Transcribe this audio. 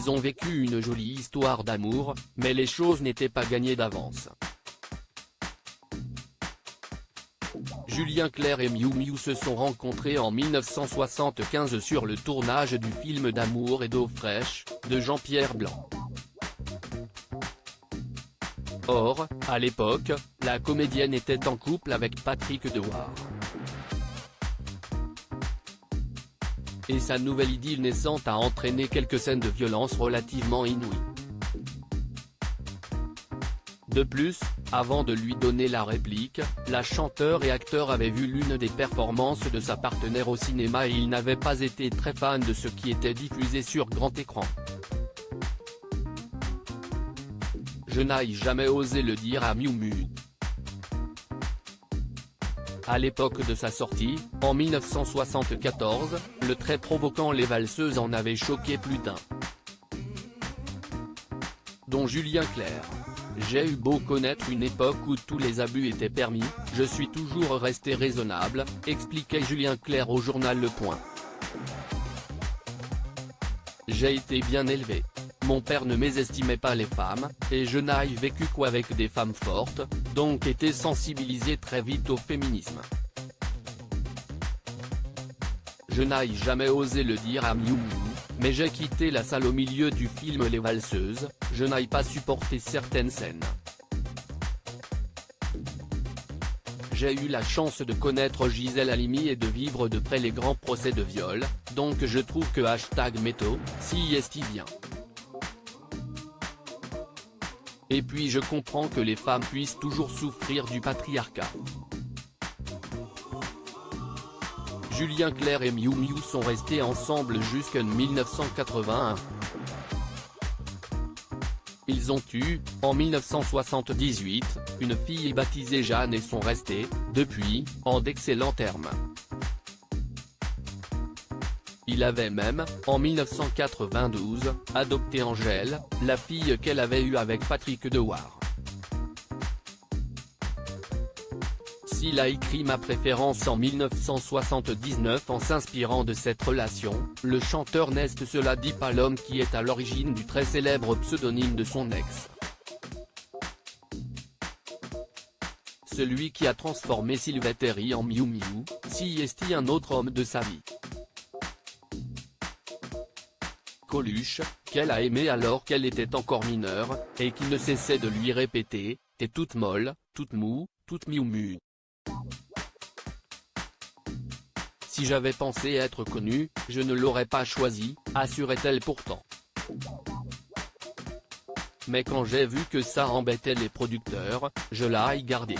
Ils ont vécu une jolie histoire d'amour, mais les choses n'étaient pas gagnées d'avance. Julien Clerc et Miou Miou se sont rencontrés en 1975 sur le tournage du film d'Amour et d'eau fraîche, de Jean-Pierre Blanc. Or, à l'époque, la comédienne était en couple avec Patrick Dewar. Et sa nouvelle idylle naissante a entraîné quelques scènes de violence relativement inouïes. De plus, avant de lui donner la réplique, la chanteuse et acteur avait vu l'une des performances de sa partenaire au cinéma et il n'avait pas été très fan de ce qui était diffusé sur grand écran. Je n'ai jamais osé le dire à Miou Miou. À l'époque de sa sortie, en 1974, le très provoquant Les Valseuses en avait choqué plus d'un. Dont Julien Clerc. J'ai eu beau connaître une époque où tous les abus étaient permis, je suis toujours resté raisonnable, expliquait Julien Clerc au journal Le Point. J'ai été bien élevé. Mon père ne mésestimait pas les femmes, et je n'ai vécu qu'avec des femmes fortes, donc été sensibilisé très vite au féminisme. Je n'ai jamais osé le dire à Miou Miou, mais j'ai quitté la salle au milieu du film Les Valseuses, je n'ai pas supporté certaines scènes. J'ai eu la chance de connaître Gisèle Halimi et de vivre de près les grands procès de viol, donc je trouve que #métaux, si est bien. Et puis je comprends que les femmes puissent toujours souffrir du patriarcat. Julien Clerc et Miou Miou sont restés ensemble jusqu'en 1981. Ils ont eu, en 1978, une fille baptisée Jeanne et sont restés, depuis, en d'excellents termes. Il avait même, en 1992, adopté Angèle, la fille qu'elle avait eue avec Patrick Dewar. S'il a écrit Ma préférence en 1979 en s'inspirant de cette relation, le chanteur n'est cela dit pas l'homme qui est à l'origine du très célèbre pseudonyme de son ex. Celui qui a transformé Sylvester en Miou Miou, si est un autre homme de sa vie. Coluche, qu'elle a aimé alors qu'elle était encore mineure, et qui ne cessait de lui répéter « T'es toute molle, toute mou, toute Miou Miou. Si j'avais pensé être connue, je ne l'aurais pas choisi, assurait-elle pourtant. Mais quand j'ai vu que ça embêtait les producteurs, je l'ai gardé.